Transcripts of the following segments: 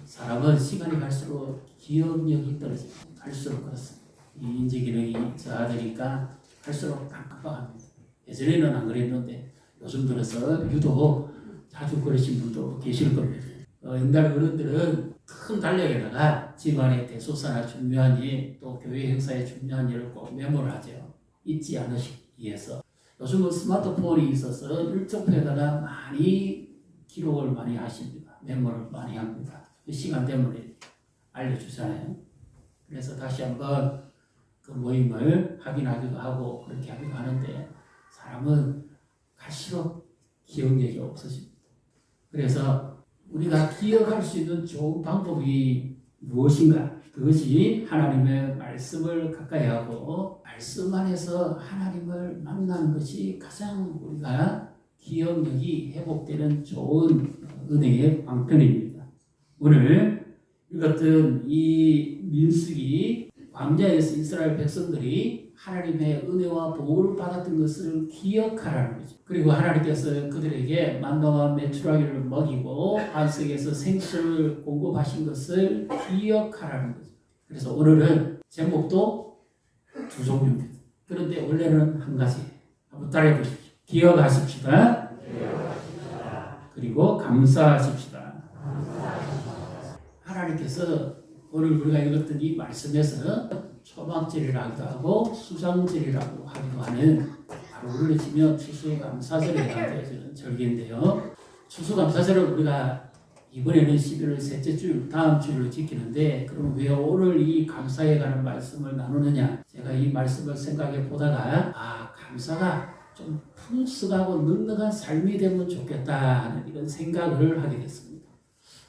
사람은 시간이 갈수록 기억력이 떨어집니다. 갈수록 그렇습니다. 이 인지 기능이 저하되니까 갈수록 깜깜합니다. 예전에는 안 그랬는데 요즘 들어서 유독 자주 그러신 분도 계실 겁니다. 옛날 어른들은 큰 달력에다가 집안의 대소사나 중요한 일, 또 교회 행사에 중요한 일을 꼭 메모를 하죠. 잊지 않으시기 위해서. 요즘은 스마트폰이 있어서 일정표에다가 많이 기록을 많이 하십니다. 메모를 많이 합니다. 시간 때문에 알려주잖아요. 그래서 다시 한번 그 모임을 확인하기도 하고 그렇게 하기도 하는데 사람은 갈수록 기억력이 없어집니다. 그래서 우리가 기억할 수 있는 좋은 방법이 무엇인가? 그것이 하나님의 말씀을 가까이 하고 말씀 안에서 하나님을 만나는 것이 가장 우리가 기억력이 회복되는 좋은 은혜의 방편입니다. 오늘 읽었던 이 민수기 광야에서 이스라엘 백성들이 하나님의 은혜와 복을 받았던 것을 기억하라는 거죠. 그리고 하나님께서 그들에게 만나와 메추라기를 먹이고 안식에서 생수를 공급하신 것을 기억하라는 거죠. 그래서 오늘은 제목도 두 종류입니다. 그런데 원래는 한 가지. 한번 따라해 보십시오. 기억하십시다. 그리고 감사하십시다. 하나님께서 오늘 우리가 읽었던 이 말씀에서 초막절이라고도 하고 수장절이라고 하기도 하는 바로 우리를 치면 추수감사절에 해당되어지는 절기인데요. 추수감사절을 우리가 이번에는 11월 셋째 주일, 다음 주일로 지키는데 그럼 왜 오늘 이 감사에 관한 말씀을 나누느냐? 제가 이 말씀을 생각해 보다가 감사가 좀 풍성하고 넉넉한 삶이 되면 좋겠다 하는 이런 생각을 하게 됐습니다.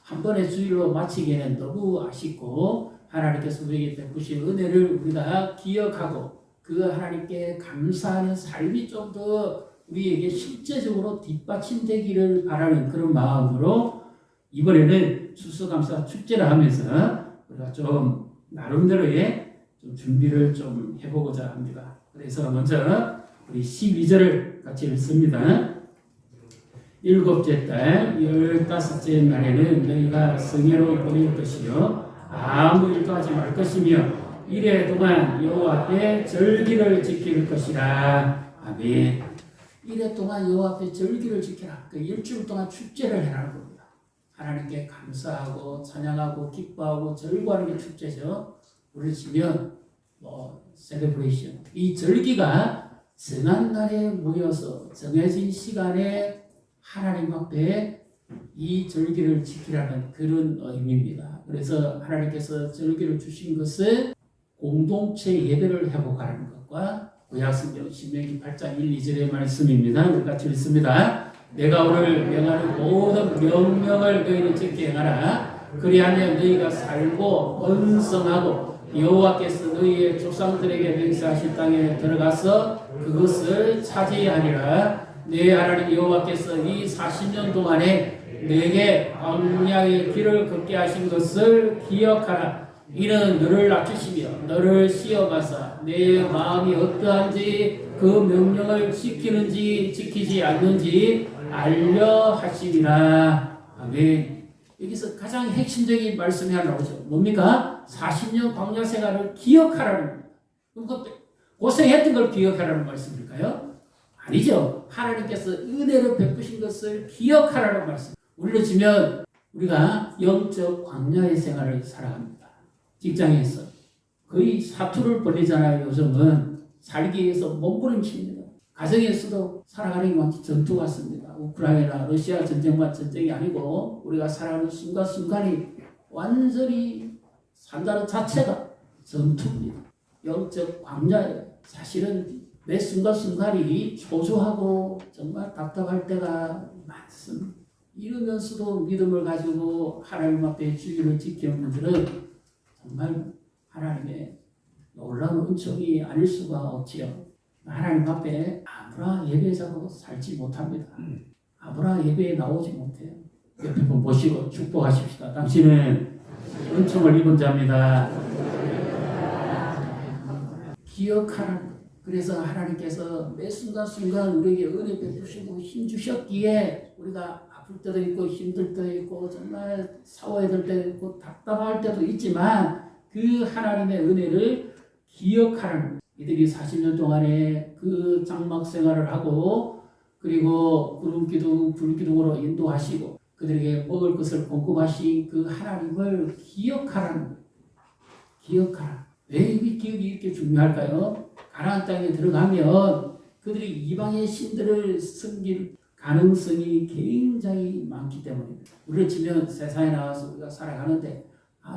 한 번의 주일로 마치기에는 너무 아쉽고 하나님께서 우리에게 베푸신 은혜를 우리가 기억하고 그 하나님께 감사하는 삶이 좀 더 우리에게 실제적으로 뒷받침되기를 바라는 그런 마음으로 이번에는 추수감사 축제를 하면서 우리가 좀 나름대로의 좀 준비를 좀 해보고자 합니다. 그래서 먼저 우리 12절을 같이 읽습니다. 일곱째 달 15째 날에는 너희가 성회로 모일 것이요 아무 일도 하지 말 것이며 이래 동안 여호와 앞에 절기를 지킬 것이라. 아멘. 이래 동안 여호와 앞에 절기를 지켜라. 그 일주일 동안 축제를 해라는 겁니다. 하나님께 감사하고 찬양하고 기뻐하고 절구하는 게 축제죠. 우리를 치면 셀레브레이션. 이 절기가 정한 날에 모여서 정해진 시간에 하나님 앞에 이 절기를 지키라는 그런 의미입니다. 그래서 하나님께서 절기를 주신 것은 공동체 예배를 회복하라는 것과 구약성경 신명기 8장 1, 2절의 말씀입니다. 우리 같이 읽습니다. 내가 오늘 명하는 모든 명령을 너희는 지켜 행하라. 그리하면 너희가 살고 번성하고 여호와께서 너희의 조상들에게 맹세하신 땅에 들어가서 그것을 차지하리라. 네 하나님 여호와께서 이 40년 동안에 내게 광야의 길을 걷게 하신 것을 기억하라. 이는 너를 낮추시며 너를 시험하사 내 마음이 어떠한지 그 명령을 지키는지 지키지 않는지 알려 하시리라. 아멘. 여기서 가장 핵심적인 말씀이 하나 나오죠. 뭡니까? 40년 광야 생활을 기억하라는 겁니다. 고생했던 걸 기억하라는 말씀일까요? 아니죠. 하나님께서 은혜를 베푸신 것을 기억하라는 말씀. 우리로 치면 우리가 영적 광야의 생활을 살아갑니다. 직장에서 거의 사투를 벌리잖아요. 요즘은 살기 위해서 몸부림칩니다. 가정에서도 살아가는 게 마치 전투 같습니다. 우크라이나 러시아 전쟁만 전쟁이 아니고 우리가 살아가는 순간순간이 완전히 산다는 자체가 전투입니다. 영적 광야예요. 사실은 매 순간순간이 초조하고 정말 답답할 때가 많습니다. 이러면서도 믿음을 가지고 하나님 앞에 주의를 지키는 분들은 정말 하나님의 놀라운 은총이 아닐 수가 없지요. 하나님 앞에 아무나 예배자로 살지 못합니다. 아무나 예배에 나오지 못해요. 옆에 분 보시고 축복하십시다. 당신은 은총을 입은 자입니다. 기억하라는 거예요. 그래서 하나님께서 매 순간순간 우리에게 은혜 베푸시고 힘 주셨기에 우리가 아플 때도 있고 힘들 때도 있고 정말 싸워야 될 때도 있고 답답할 때도 있지만 그 하나님의 은혜를 기억하라는 거예요. 이들이 40년 동안에 그 장막 생활을 하고 그리고 구름기둥 불기둥으로 인도하시고 그들에게 먹을 것을 공급하신 그 하나님을 기억하라는 거예요. 기억하라. 왜 이 기억이 이렇게 중요할까요? 가나안 땅에 들어가면 그들이 이방의 신들을 섬길 가능성이 굉장히 많기 때문입니다. 우리를 치면 세상에 나와서 우리가 살아가는데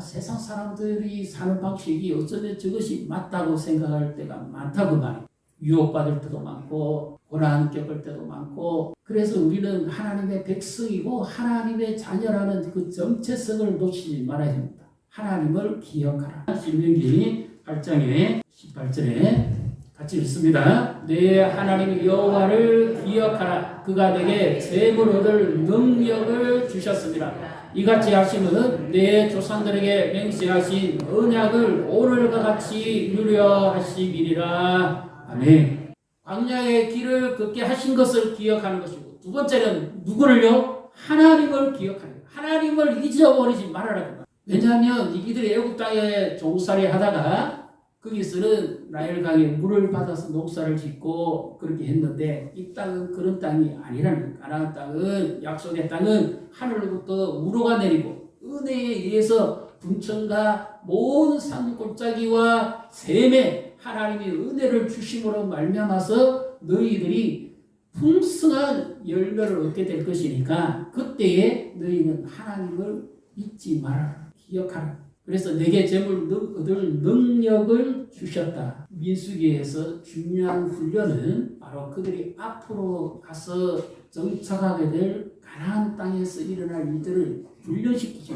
세상 사람들이 사는 방식이 어쩌면 저것이 맞다고 생각할 때가 많다고 말이에요. 유혹받을 때도 많고 고난 겪을 때도 많고 그래서 우리는 하나님의 백성이고 하나님의 자녀라는 그 정체성을 놓치지 말아야 됩니다. 하나님을 기억하라. 신명기 8장의 18절에 같이 읽습니다. 내 하나님 여호와를 기억하라. 그가 내게 재물 얻을 능력을 주셨습니다. 이같이 하심은 내 조상들에게 맹세하신 언약을 오늘과 같이 이루려 하심이니라. 아멘. 광야의 길을 걷게 하신 것을 기억하는 것이고 두 번째는 누구를요? 하나님을 기억하는 거예요. 하나님을 잊어버리지 말아라. 왜냐하면 이들이 애국 땅에 종살이 하다가 거기서는 나일강에 물을 받아서 농사를 짓고 그렇게 했는데 이 땅은 그런 땅이 아니라는 거예요. 가나안 땅은 약속의 땅은 하늘로부터 우로가 내리고 은혜에 의해서 분천과 모든 산골짜기와 샘에 하나님이 은혜를 주심으로 말미암아서 너희들이 풍성한 열매를 얻게 될 것이니까 그때에 너희는 하나님을 잊지 말아라. 기억하라. 그래서 내게 재물 얻을 능력을 주셨다. 민수기에서 중요한 훈련은 바로 그들이 앞으로 가서 정착하게 될 가나안 땅에서 일어날 일들을 훈련시키죠.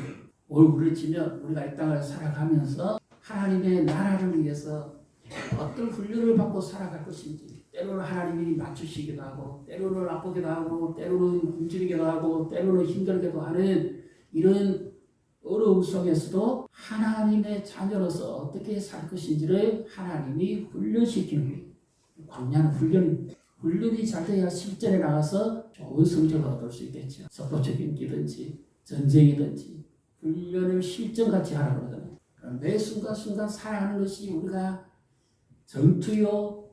우리를 치면 우리가 이 땅을 살아가면서 하나님의 나라를 위해서 어떤 훈련을 받고 살아갈 것인지 때로는 하나님이 맞추시기도 하고 때로는 아프기도 하고 때로는 굶주리기도 하고 때로는 힘들기도 하는 이런 어려움 속에서도 하나님의 자녀로서 어떻게 살 것인지를 하나님이 훈련시키는 거예요. 광야는 훈련입니다. 훈련이 잘 돼야 실전에 나가서 좋은 성적을 얻을 수 있겠죠. 속도적인 기든지 전쟁이든지 훈련을 실전같이 하라고 그러잖아요. 매 순간순간 살아가는 것이 우리가 전투요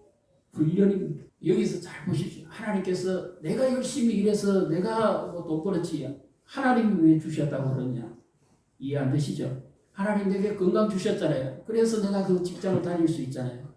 훈련입니다. 여기서 잘 보십시오. 하나님께서 내가 열심히 일해서 내가 돈 벌었지 하나님이 왜 주셨다고 그러냐. 이해 안 되시죠? 하나님 내게 건강 주셨잖아요. 그래서 내가 그 직장을 다닐 수 있잖아요.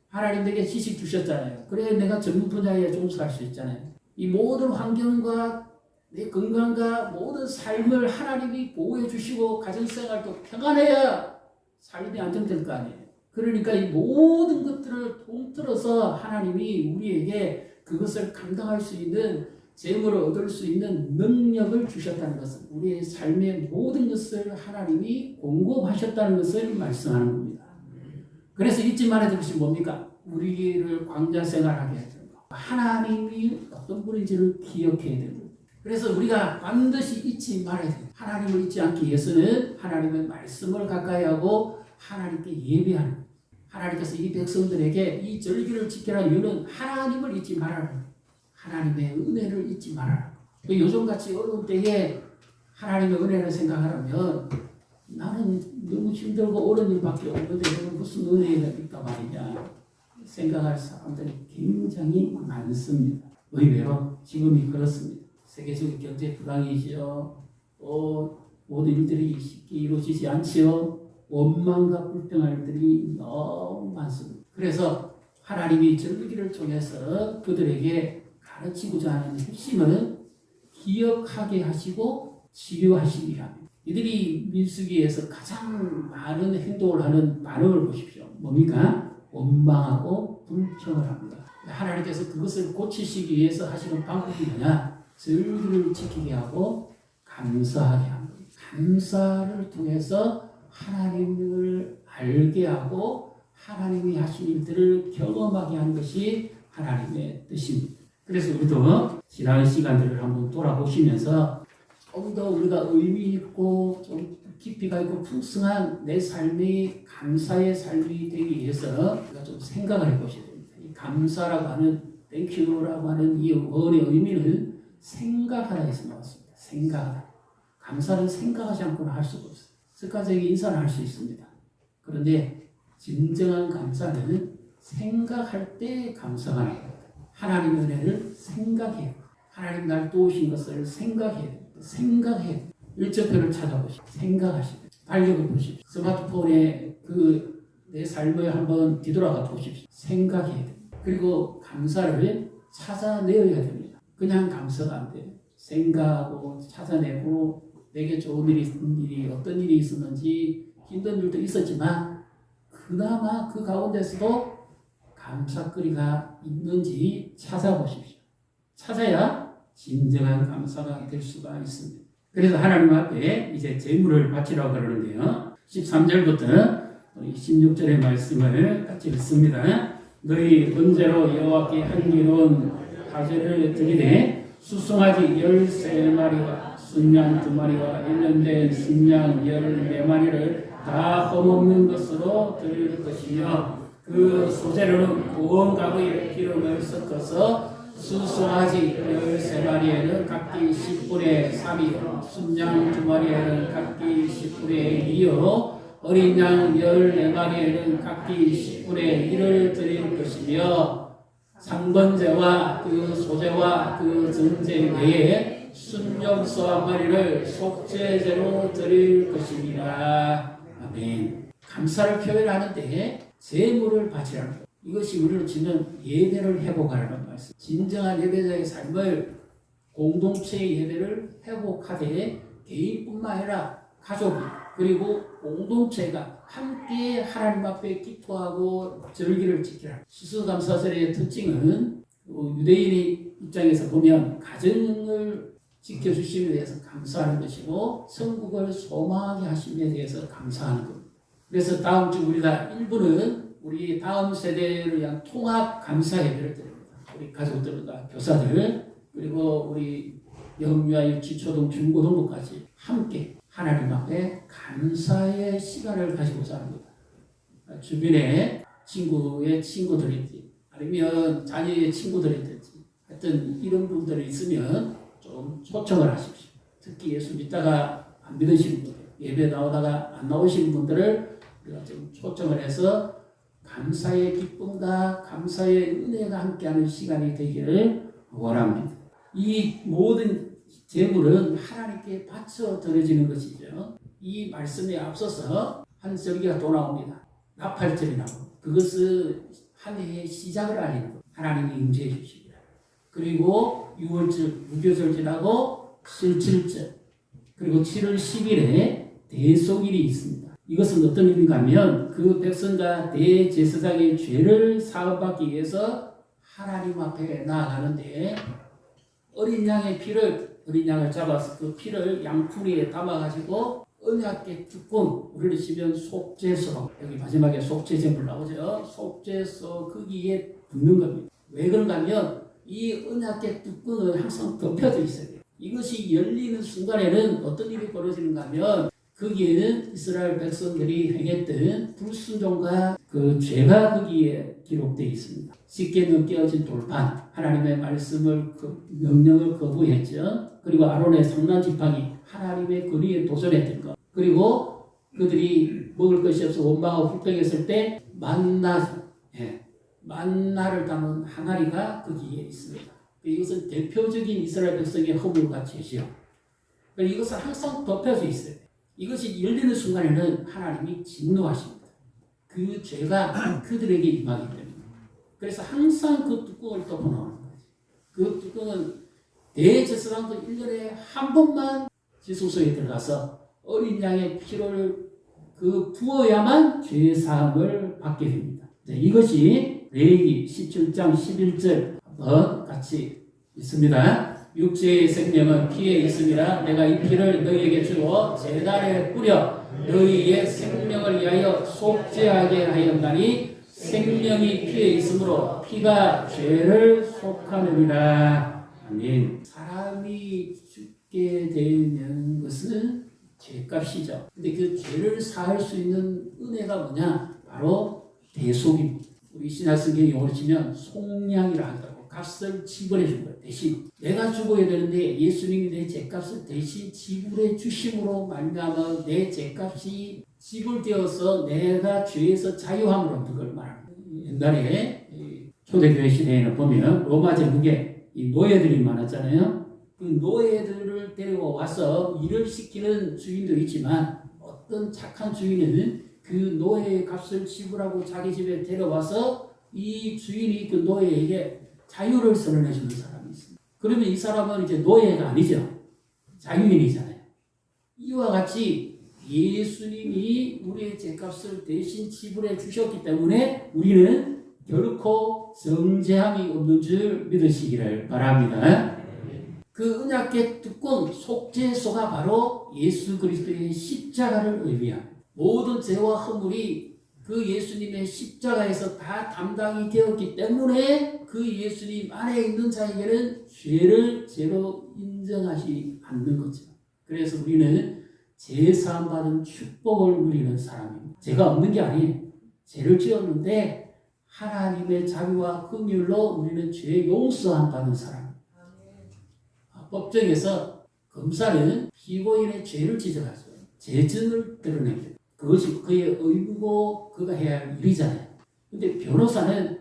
하나님 내게 지식 주셨잖아요. 그래 내가 전문 분야에 종사할 수 있잖아요. 이 모든 환경과 내 건강과 모든 삶을 하나님이 보호해 주시고 가정생활도 평안해야 삶이 안정될 거 아니에요. 그러니까 이 모든 것들을 통틀어서 하나님이 우리에게 그것을 감당할 수 있는 재물을 얻을 수 있는 능력을 주셨다는 것은 우리의 삶의 모든 것을 하나님이 공급하셨다는 것을 말씀하는 겁니다. 그래서 잊지 말아야 될 것이 뭡니까? 우리를 광야 생활하게 해주는 거. 하나님이 어떤 분인지를 기억해야 되고 그래서 우리가 반드시 잊지 말아야 돼요. 하나님을 잊지 않기 위해서는 하나님의 말씀을 가까이 하고 하나님께 예배하는 거예요. 하나님께서 이 백성들에게 이 절기를 지키라는 이유는 하나님을 잊지 말아라. 하나님의 은혜를 잊지 말아라. 요즘같이 어려운 때에 하나님의 은혜를 생각하려면 나는 너무 힘들고 어려운 일밖에 없는데 무슨 은혜가 있단 말이냐 생각할 사람들이 굉장히 많습니다. 의외로 지금이 그렇습니다. 세계적인 경제 불황이죠. 모든 일들이 쉽게 이루어지지 않지요. 원망과 불평할 일들이 너무 많습니다. 그래서 하나님이 절기를 통해서 그들에게 가르치고자 하는 핵심은 기억하게 하시고 치료하시기 위함입니다. 이들이 민수기에서 가장 많은 행동을 하는 반응을 보십시오. 뭡니까? 원망하고 불평을 합니다. 하나님께서 그것을 고치시기 위해서 하시는 방법이 뭐냐? 절기를 지키게 하고 감사하게 합니다. 감사를 통해서 하나님을 알게 하고 하나님이 하신 일들을 경험하게 하는 것이 하나님의 뜻입니다. 그래서 우리도 지난 시간들을 한번 돌아보시면서 좀 더 우리가 의미 있고 좀 깊이가 있고 풍성한 내 삶이 감사의 삶이 되기 위해서 우리가 좀 생각을 해보셔야 됩니다. 이 감사라고 하는 땡큐라고 하는 이 원의 의미는 생각하다 에서 나왔습니다. 생각하다. 감사는 생각하지 않고는 할 수가 없어요. 습관적인 인사를 할 수 있습니다. 그런데 진정한 감사는 생각할 때 감사가 나옵니다. 하나님의 은혜를 생각해요. 하나님 날 도우신 것을 생각해요. 생각해요. 일정표를 찾아보시고 생각하시고 달력을 보십시오. 스마트폰에 내 삶을 한번 뒤돌아가 보십시오. 생각해야 돼요. 그리고 감사를 찾아내어야 됩니다. 그냥 감사가 안 돼요. 생각하고 찾아내고 내게 좋은 일이 어떤 일이 있었는지 힘든 일도 있었지만 그나마 그 가운데서도 감사거리가 있는지 찾아보십시오. 찾아야 진정한 감사가 될 수가 있습니다. 그래서 하나님 앞에 이제 제물을 바치라고 그러는데요. 13절부터 16절의 말씀을 같이 읽습니다. 너희 번제로 여호와께 향기로운 화제를 드리되 수송아지 13마리와 순양 2마리와 1년된 순양 14마리를 다 흠없는 것으로 드릴 것이며 그 소재로는 구원가루에 기름을 섞어서 수송아지 13마리에는 각기 10분의 3이요 순양 2마리에는 각기 10분의 2요 어린 양 14마리에는 각기 10분의 1을 드릴 것이며 상번제와 그 소제와 그 전제 외에 순염소 한 마리를 속죄제로 드릴 것입니다. 아멘. 감사를 표현하는데 제물을 바치라는 것. 이것이 우리로 치는 예배를 회복하라는 말씀. 진정한 예배자의 삶을 공동체의 예배를 회복하되 개인뿐만 아니라 가족이 그리고 공동체가 함께 하나님 앞에 기도하고 절기를 지키라. 수수감사절의 특징은 유대인의 입장에서 보면 가정을 지켜주심에 대해서 감사하는 것이고 천국을 소망하게 하심에 대해서 감사하는 겁니다. 그래서 다음 주 우리가 1부는 우리 다음 세대를 위한 통합 감사 예배를 드립니다. 우리 가족들과 교사들 그리고 우리 영유아 유치 초등 중고등부까지 함께 하나님 앞에 감사의 시간을 가지고자 합니다. 주변에 친구의 친구들이든지 아니면 자녀의 친구들이든지 하여튼 이런 분들이 있으면 좀 초청을 하십시오. 특히 예수 믿다가 안 믿으시는 분들, 예배 나오다가 안 나오시는 분들을 우리가 좀 초청을 해서 감사의 기쁨과 감사의 은혜가 함께하는 시간이 되기를 원합니다. 이 모든 제물은 하나님께 바쳐 드려지는 것이죠. 이 말씀에 앞서서 한 절기가 또 나옵니다. 나팔절이 나옵니다. 그것은 한 해의 시작을 알리는 것. 하나님이 임재해 주십니다. 그리고 6월절 무교절 지나고 7절 그리고 7월 10일에 대속일이 있습니다. 이것은 어떤 의미인가 하면 그 백성과 대제사장의 죄를 사함받기 위해서 하나님 앞에 나아가는데 어린 양을 잡아서 그 피를 양풀이에 담아가지고 언약궤 뚜껑 우리를 치면 속죄소 여기 마지막에 속죄제물 나오죠. 속죄소 거기에 붓는 겁니다. 왜 그런가 하면 이 언약궤 뚜껑은 항상 덮여져 있어야 돼요. 이것이 열리는 순간에는 어떤 일이 벌어지는가 하면 거기에는 이스라엘 백성들이 행했던 불순종과 그 죄가 거기에 기록되어 있습니다. 씻게는 깨어진 돌판, 하나님의 말씀을 명령을 거부했죠. 그리고 아론의 상난 지팡이, 하나님의 권위에 도전했던 것. 그리고 그들이 먹을 것이 없어 원망하고 훌륭했을 때 만나를 담은 항아리가 거기에 있습니다. 이것은 대표적인 이스라엘 백성의 허물과 죄시요. 이것은 항상 덮여져 있어요. 이것이 열리는 순간에는 하나님이 진노하십니다. 그 죄가 그들에게 임하기 때문에. 그래서 항상 그 뚜껑을 덮어놓는 거지. 그 뚜껑은 대제사장도 1년에 한 번만 지성소에 들어가서 어린 양의 피를 부어야만 죄사함을 받게 됩니다. 이것이 레위기 17장 11절 한번 같이 읽습니다. 육체의 생명은 피에 있습니다. 내가 이 피를 너희에게 주어 제단에 뿌려 너희의 생명을 위하여 속죄하게 하였나니 생명이 피에 있으므로 피가 죄를 속하느니라. 아멘. 사람이 죽게 되는 것은 죄값이죠. 근데 그 죄를 사할 수 있는 은혜가 뭐냐? 바로 대속입니다. 우리 신약성경 용어로 치면 속량이라 하더라고. 값을 지불해 준 거예요. 대신 내가 죽어야 되는데 예수님이 내 죄값을 대신 지불해 주심으로 말미암아 내 죄값이 지불되어서 내가 죄에서 자유함을 얻는 걸 말합니다. 옛날에 초대교회 시대에는 보면 로마 제국에 이 노예들이 많았잖아요. 그 노예들을 데려와서 일을 시키는 주인도 있지만 어떤 착한 주인은 그 노예의 값을 지불하고 자기 집에 데려와서 이 주인이 그 노예에게 자유를 선언해 주는 사람이 있습니다. 그러면 이 사람은 이제 노예가 아니죠. 자유인이잖아요. 이와 같이 예수님이 우리의 죄값을 대신 지불해 주셨기 때문에 우리는 결코 정죄함이 없는 줄 믿으시기를 바랍니다. 그 언약궤 뚜껑 속죄소가 바로 예수 그리스도의 십자가를 의미합니다. 모든 죄와 허물이 그 예수님의 십자가에서 다 담당이 되었기 때문에 그 예수님 안에 있는 자에게는 죄를 죄로 인정하지 않는 거죠. 그래서 우리는 죄사함 받은 축복을 누리는 사람입니다. 죄가 없는 게 아니에요. 죄를 지었는데 하나님의 자비와 긍휼로 우리는 죄 용서함 받은 사람. 법정에서 검사는 피고인의 죄를 지적하죠. 죄증을 드러냅니다. 그것이 그의 의무고 그가 해야 할 일이잖아요. 근데 변호사는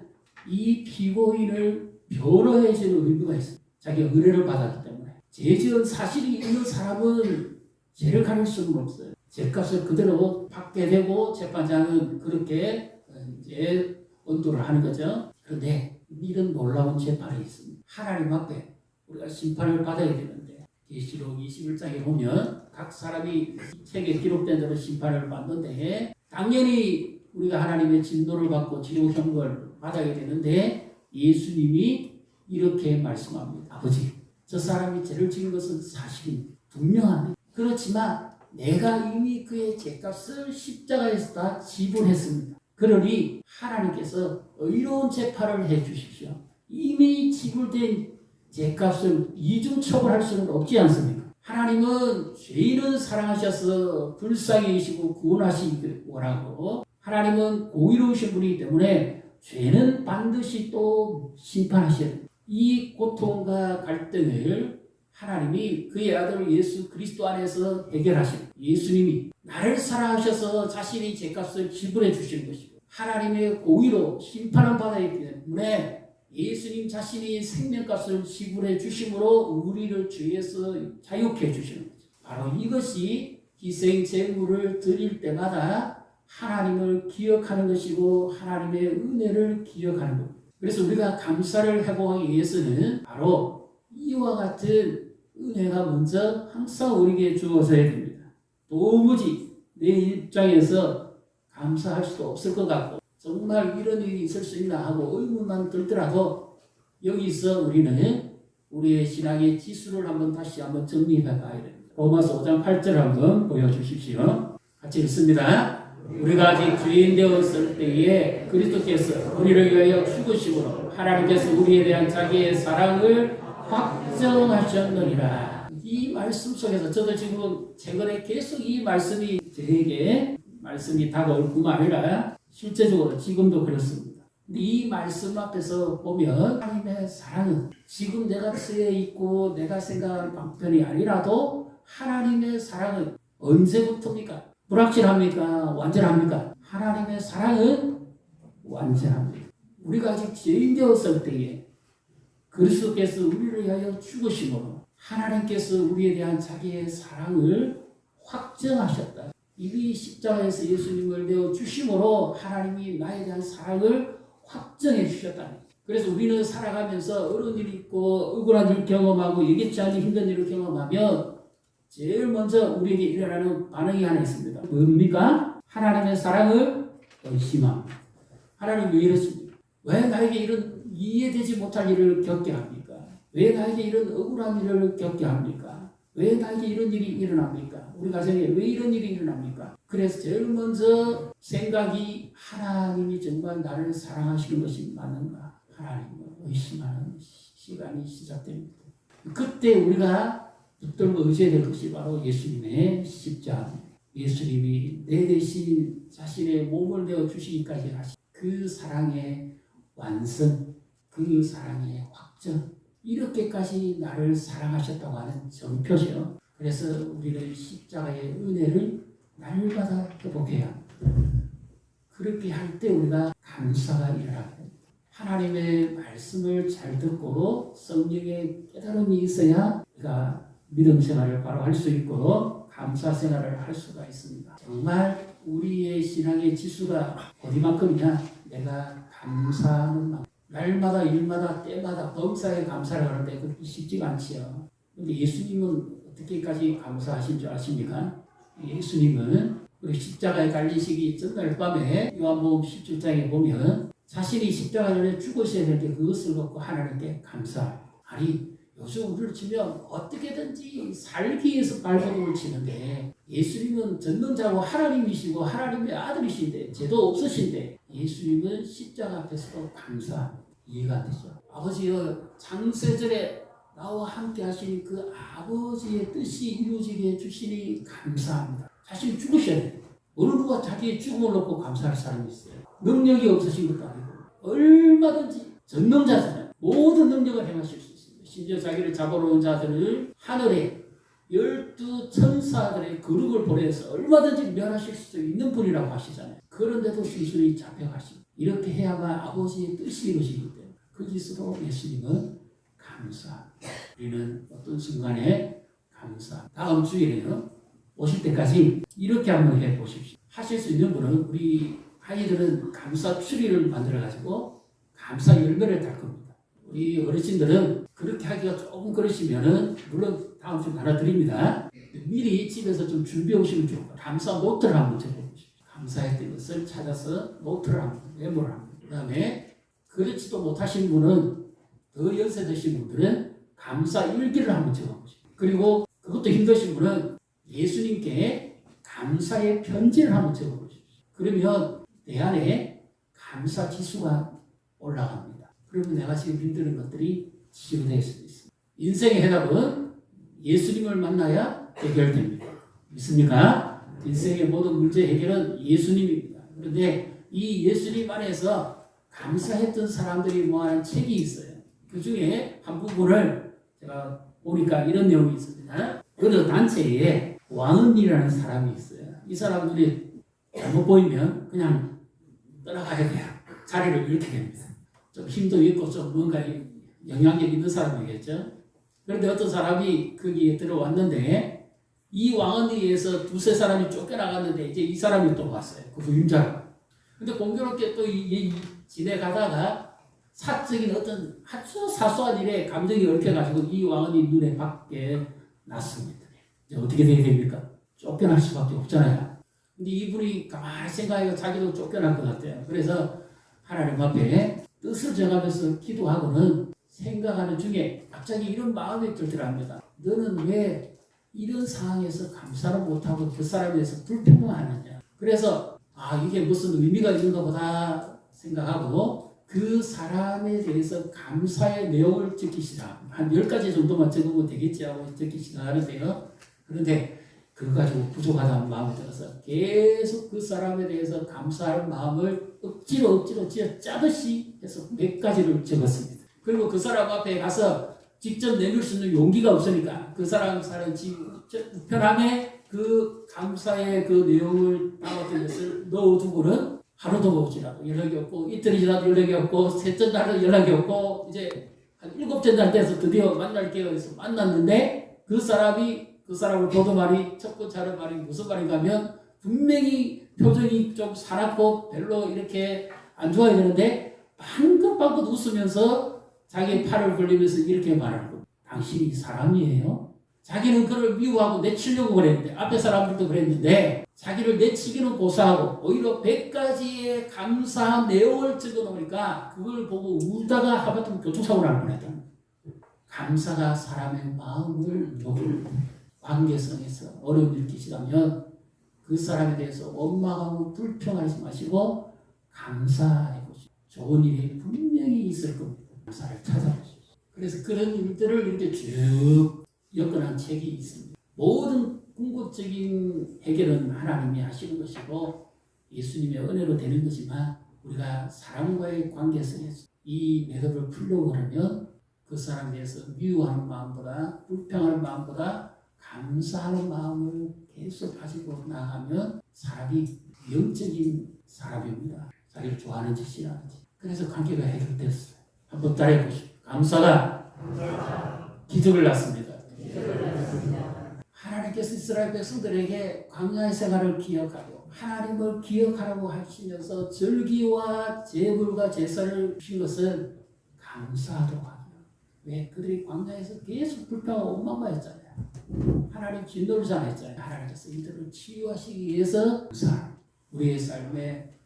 이 피고인을 변호해 주는 의무가 있어요. 자기가 의뢰를 받았기 때문에. 죄 지은 사실이 있는 사람은 죄를 가릴 수는 없어요. 죄값을 그대로 받게 되고 재판장은 그렇게 이제 언도를 하는 거죠. 그런데 이런 놀라운 재판이 있습니다. 하나님 앞에 우리가 심판을 받아야 되는데 계시록 21장에 보면 각 사람이 책에 기록된 대로 심판을 받는데 당연히 우리가 하나님의 진노를 받고 지옥형벌을 받아야 되는데 예수님이 이렇게 말씀합니다. 아버지, 저 사람이 죄를 지은 것은 사실입니다. 분명합니다. 그렇지만 내가 이미 그의 죄값을 십자가에서 다 지불했습니다. 그러니 하나님께서 의로운 재판을 해 주십시오. 이미 지불된 죄값을 이중 처벌할 수는 없지 않습니까? 하나님은 죄인은 사랑하셔서 불쌍히 여기시고 구원하시기 원하고 하나님은 공의로우신 분이기 때문에 죄는 반드시 또 심판하셔야 됩니다. 이 고통과 갈등을 하나님이 그의 아들 예수 그리스도 안에서 해결하시고 예수님이 나를 사랑하셔서 자신이 죄값을 지불해 주시는 것이고 하나님의 공의로 심판을 받아야 되기 때문에 예수님 자신이 생명값을 지불해 주심으로 우리를 죄에서 자유케 해 주시는 거죠. 바로 이것이 희생 제물을 드릴 때마다 하나님을 기억하는 것이고 하나님의 은혜를 기억하는 것. 그래서 우리가 감사를 회복하기 위해서는 바로 이와 같은 은혜가 먼저 항상 우리에게 주어져야 됩니다. 도무지 내 입장에서 감사할 수도 없을 것 같고 정말 이런 일이 있을 수 있나 하고 의문만 들더라도 여기서 우리는 우리의 신앙의 지수를 다시 한번 정리해 봐야 됩니다. 로마서 5장 8절 한번 보여주십시오. 같이 읽습니다. 우리가 아직 죄인 되었을 때에 그리스도께서 우리를 위하여 죽으심으로 하나님께서 우리에 대한 자기의 사랑을 확정하셨느니라. 이 말씀 속에서 저도 지금 최근에 계속 이 말씀이 저에게 말씀이 다가올 뿐만 아니라 실제적으로 지금도 그렇습니다. 이 말씀 앞에서 보면 하나님의 사랑은 지금 내가 처해 있고 내가 생각하는 방편이 아니라도 하나님의 사랑은 언제부터입니까? 불확실합니까? 완전합니까? 하나님의 사랑은 완전합니다. 우리가 아직 죄인 되었을 때에 그리스도께서 우리를 위하여 죽으심으로 하나님께서 우리에 대한 자기의 사랑을 확정하셨다. 이미 십자가에서 예수님을 내어 주심으로 하나님이 나에 대한 사랑을 확정해 주셨다. 그래서 우리는 살아가면서 어려운 일이 있고 억울한 일을 경험하고 예기치 않은 힘든 일을 경험하면 제일 먼저 우리에게 일어나는 반응이 하나 있습니다. 뭡니까? 하나님의 사랑을 의심합니다. 하나님 왜 이러십니까? 왜 나에게 이런 이해되지 못할 일을 겪게 합니까? 왜 나에게 이런 억울한 일을 겪게 합니까? 왜 나에게 이런 일이 일어납니까? 우리 가정에 왜 이런 일이 일어납니까? 그래서 제일 먼저 생각이 하나님이 정말 나를 사랑하시는 것이 맞는가? 하나님을 의심하는 시간이 시작됩니다. 그때 우리가 붙들고 의지해야 될 것이 바로 예수님의 십자가입니다. 예수님이 내 대신 자신의 몸을 내어 주시기까지 하신 그 사랑의 완성, 그 사랑의 확정, 이렇게까지 나를 사랑하셨다고 하는 정표죠. 그래서 우리는 십자가의 은혜를 날마다 회복해야 합니다. 그렇게 할 때 우리가 감사가 일어나게 됩니다. 하나님의 말씀을 잘 듣고 성령의 깨달음이 있어야 우리가 믿음 생활을 바로 할 수 있고 감사 생활을 할 수가 있습니다. 정말 우리의 신앙의 지수가 어디만큼이냐? 내가 감사하는 만큼. 날마다 일마다 때마다 범사에 감사를 하는데 그렇게 쉽지가 않지요. 근데 예수님은 어떻게까지 감사하신 줄 아십니까? 예수님은 우리 십자가에 달리시기 전날 밤에 요한복음 17장에 보면 자신이 십자가에 죽으셔야 될 때 그것을 갖고 하나님께 감사합니다. 아니 요즘 우리를 치면 어떻게든지 살기 위해서 발버둥을 치는데 예수님은 전능자고 하나님이시고 하나님의 아들이신데 죄도 없으신데 예수님은 십자가 앞에서도 감사합니다. 이해가 안 되죠. 아버지여 창세전에 나와 함께 하신 그 아버지의 뜻이 이루어지게 해주시니 감사합니다. 자신이 죽으셔야 돼요. 어느 누가 자기의 죽음을 놓고 감사할 사람이 있어요. 능력이 없으신 것도 아니고 얼마든지 전능자잖아요. 모든 능력을 행하실 수 있습니다. 심지어 자기를 잡아놓은 자들을 하늘에 12 천사들의 거룩을 보내서 얼마든지 멸하실 수 있는 분이라고 하시잖아요. 그런데도 순순히 잡혀가시고 이렇게 해야만 아버지의 뜻이 이루어지기 때문에 거기서도 예수님은 감사합니다. 우리는 어떤 순간에 감사합니다. 다음 주일에는 오실 때까지 이렇게 한번 해보십시오. 하실 수 있는 분은 우리 아이들은 감사 추리를 만들어가지고 감사 열매를 딸 겁니다. 우리 어르신들은 그렇게 하기가 조금 그러시면은 물론 다음 주에 하나 드립니다. 미리 집에서 좀 준비해 오시면 좋을 거예요. 감사 노트를 한번 적어보십시오. 감사했던 것을 찾아서 노트를 한번 메모를 합니다. 그 다음에 그렇지도 못하신 분은 더 연세 드신 분들은 감사 일기를 한번 적어보십시오. 그리고 그것도 힘드신 분은 예수님께 감사의 편지를 한번 적어보십시오. 그러면 내 안에 감사 지수가 올라갑니다. 그러면 내가 지금 힘드는 것들이 치유될 수 있습니다. 인생의 해답은 예수님을 만나야 해결됩니다. 믿습니까? 인생의 모든 문제 해결은 예수님입니다. 그런데 이 예수님 안에서 감사했던 사람들이 모아낸 책이 있어요. 그 중에 한 부분을 제가 보니까 이런 내용이 있습니다. 어느 단체에 왕은이라는 사람이 있어요. 이 사람들이 잘못 보이면 그냥 떠나가야 돼요. 자리를 잃게 됩니다. 좀 힘도 있고 좀 뭔가 영향력 있는 사람이겠죠. 그런데 어떤 사람이 거기에 들어왔는데 이 왕언니에서 두세 사람이 쫓겨나갔는데 이제 이 사람이 또 왔어요. 그 후임자로. 근데 공교롭게 또 지내가다가 사적인 어떤 아주 사소한 일에 감정이 얽혀가지고 이 왕언니 눈에 밖에 났습니다. 이제 어떻게 돼야 됩니까? 쫓겨날 수밖에 없잖아요. 근데 이분이 가만히 생각하고 자기도 쫓겨날 것 같아요. 그래서 하나님 앞에 뜻을 정하면서 기도하고는 생각하는 중에 갑자기 이런 마음이 들더랍니다. 너는 왜 이런 상황에서 감사를 못하고 그 사람에 대해서 불평하느냐. 그래서 이게 무슨 의미가 있는가 보다 생각하고 그 사람에 대해서 감사의 내용을 적기시작. 한 10가지 정도만 적으면 되겠지 하고 적기 시작하는데요. 그런데 그거 가지고 부족하다는 마음이 들어서 계속 그 사람에 대해서 감사할 마음을 억지로 짜듯이 해서 몇 가지를 적었습니다. 그리고 그 사람 앞에 가서 직접 내밀 수 있는 용기가 없으니까 그 사람 집 우편함에 그 감사의 그 내용을 담았던 것을 넣어두고는 하루도 못 지나고 연락이 없고 이틀이 지나도 연락이 없고 셋째 날도 연락이 없고 이제 한 7째 날 돼서 드디어 만날 기회가 있어서 만났는데 그 사람을 보던 말이 첫 번째 하는 말이 무슨 말인가 하면 분명히 표정이 좀 사납고 별로 이렇게 안 좋아야 되는데 방긋방긋 웃으면서 자기 팔을 벌리면서 이렇게 말하는 거예요. 당신이 사람이에요? 자기는 그를 미워하고 내치려고 그랬는데 앞에 사람들도 그랬는데 자기를 내치기는 고사하고 오히려 100가지의 감사한 내용을 적어놓으니까 그걸 보고 울다가 하마터면 교통사고를 하는 거예요. 감사가 사람의 마음을 녹을 관계성에서 어려움을 끼치다면 그 사람에 대해서 원망하고 불평하지 마시고 감사해 보시고 좋은 일이 분명히 있을 겁니다. 감사를 찾아보시고 그래서 그런 일들을 이렇게 쭉 엮어놓은 책이 있습니다. 모든 궁극적인 해결은 하나님이 하시는 것이고 예수님의 은혜로 되는 거지만 우리가 사람과의 관계성에서 이 매듭을 풀려고 그러면 그 사람에 대해서 미워하는 마음보다 불평하는 마음보다 감사하는 마음을 계속 가지고 나가면 사람이 영적인 사람입니다. 자기를 좋아하는 짓이 나는지. 그래서 관계가 해결됐어요. 한번 따라해보시죠. 감사가 기적을 낳습니다. 하나님께서 이스라엘 백성들에게 광야의 생활을 기억하고 하나님을 기억하라고 하시면서 절기와 제물과 제사를 주신 것은 감사하도록 하며 왜? 그들이 광야에서 계속 불평하고 원망하였잖아요. 하나님 진노를 당했잖아요. 하나님께서 이들을 치유하시기 위해서 우리의 삶에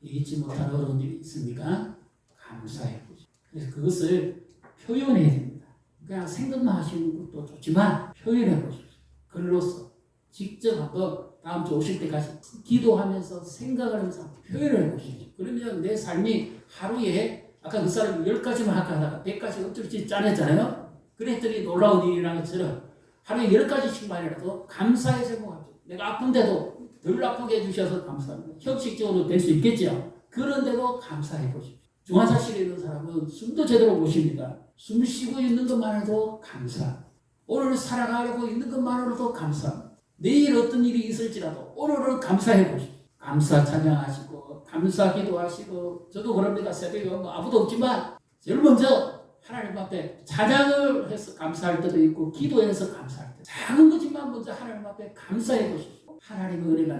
잊지 못할 어려운 일이 있습니까? 감사해 보죠. 그래서 그것을 표현해야 됩니다. 그냥 생각만 하시는 것도 좋지만 표현해 보십시오. 글로써 직접 한번 다음 주 오실 때까지 기도하면서 생각을 하면서 표현을 해보십시오. 그러면 내 삶이 하루에 아까 그 사람이 10가지만 할까 하다가 100가지 어쩔지 짜냈잖아요. 그랬더니 놀라운 일이라는 것처럼 하루에 10가지씩만이라도 감사의 제목하죠. 내가 아픈데도 덜 아프게 해주셔서 감사합니다. 형식적으로 될 수 있겠죠. 그런데도 감사해 보십시오. 중환자실에 있는 사람은 숨도 제대로 못 쉽니다. 숨 쉬고 있는 것만으로도 감사. 오늘 살아가고 있는 것만으로도 감사. 내일 어떤 일이 있을지라도 오늘은 감사해 보십시오. 감사 찬양하시고 감사 기도하시고 저도 그럽니다. 새벽에 오면 아무도 없지만 제일 먼저 하나님 앞에 찬양을 해서 감사할 때도 있고 기도해서 감사할 때 작은 거지만 먼저 하나님 앞에 감사해 보십시오. 하나님의 은혜가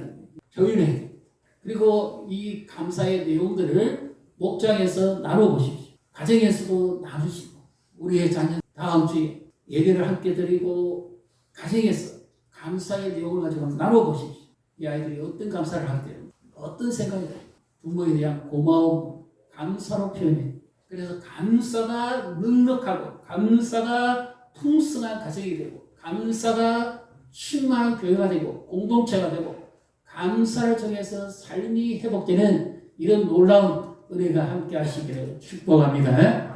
표현해야 됩니다. 그리고 이 감사의 내용들을 목장에서 나눠보십시오. 가정에서도 나누시고 우리의 자녀 다음 주에 예배를 함께 드리고 가정에서 감사의 내용을 가지고 나눠보십시오. 이 아이들이 어떤 감사를 하게 돼요? 어떤 생각이 돼요? 부모에 대한 고마움, 감사로 표현해요. 그래서 감사가 넉넉하고 감사가 풍성한 가정이 되고 감사가 충만한 교회가 되고 공동체가 되고 감사를 통해서 삶이 회복되는 이런 놀라운 은혜가 함께 하시기를 축복합니다.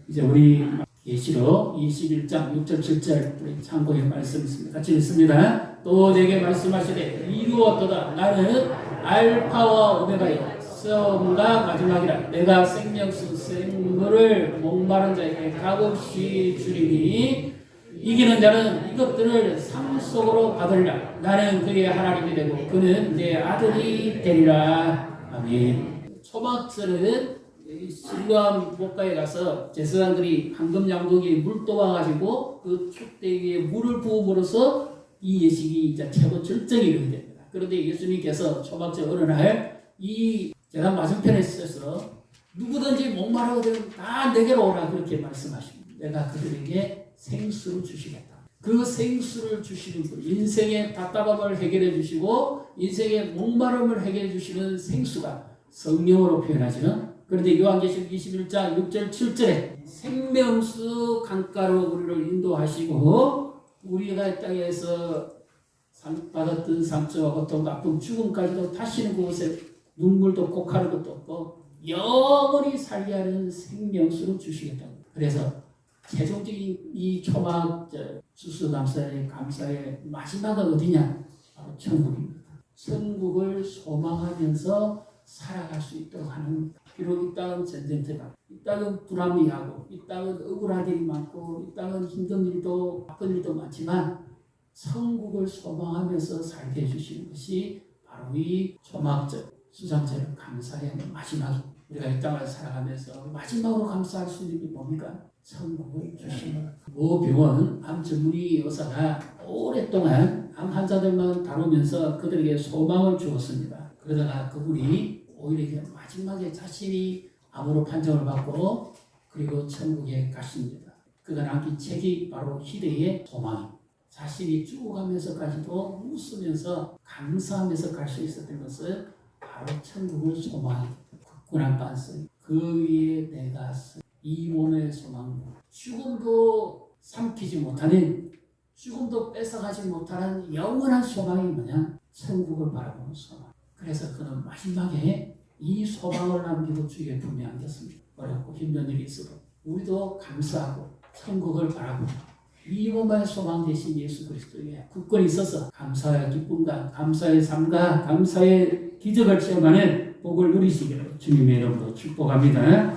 이제 우리 계시록 21장 6절 7절 우리 참고의 말씀이 있습니다. 같이 읽습니다. 또 내게 말씀하시되 이루었도다. 나는 알파와 오메가요 처음과 마지막이라. 내가 생명수 생물을 목마른 자에게 값없이 주리니 이기는 자는 이것들을 삶 속으로 받으리라. 나는 그의 하나님이 되고 그는 내 아들이 되리라. 아멘. 초막절은 실로암 목가에 가서 제사장들이 황금 양동이에 물 떠와가지고 그 촛대 위에 물을 부음으로써 이 예식이 이제 최고 절정이 이르게 됩니다. 그런데 예수님께서 초막절 어느 날 이 제단 맞은편에 있어서 누구든지 목마르거든 다 내게로 오라 그렇게 말씀하십니다. 내가 그들에게 생수를 주시겠다. 그 생수를 주시는 분, 인생의 답답함을 해결해 주시고 인생의 목마름을 해결해 주시는 생수가 성령으로 표현하지는. 그런데 요한계시록 21장 6절 7절에 생명수 강가로 우리를 인도하시고 우리가 이 땅에서 받았던 상처와 고통, 아픔, 죽음까지도 다시는 그곳에 눈물도 곡하는 것도 없고 영원히 살게 하는 생명수를 주시겠다고. 그래서 최종적인 이 초막절 추수감사의 감사의 마지막은 어디냐? 바로 천국입니다. 천국을 소망하면서 살아갈 수 있도록 하는. 비록 이 땅은 전쟁터가, 이 땅은 불합리하고, 이 땅은 억울한 일이 많고, 이 땅은 힘든 일도 아픈 일도 많지만 천국을 소망하면서 살게 해주시는 것이 바로 이 초막절 수장절을 감사의 마지막. 우리가 이 땅을 살아가면서 마지막으로 감사할 수 있는 게 뭡니까? 천국을 주시는. 모 병원 암 전문의 의사가 오랫동안 암 환자들만 다루면서 그들에게 소망을 주었습니다. 그러다가 그분이 오히려 마지막에 자신이 암으로 판정을 받고 그리고 천국에 가십니다. 그가 남긴 책이 바로 희대의 소망입니다. 자신이 죽어가면서까지도 웃으면서 감사하면서 갈 수 있었던 것을 바로 천국을 소망합니다. 굳건한 반석 그 위에 내가 이 몸의 소망, 죽음도 삼키지 못하는, 죽음도 뺏어가지 못하는 영원한 소망이 뭐냐? 천국을 바라보는 소망. 그래서 그는 마지막에 이 소망을 남기고 주위에 품에 안겼습니다. 어렵고 힘든 일이 있어도 우리도 감사하고 천국을 바라보고 이 몸의 소망 대신 예수 그리스도에 굳건히 있어서 감사의 기쁨과 감사의 삶과 감사의 기적을 체험하는 복을 누리시기를 주님의 이름으로 축복합니다.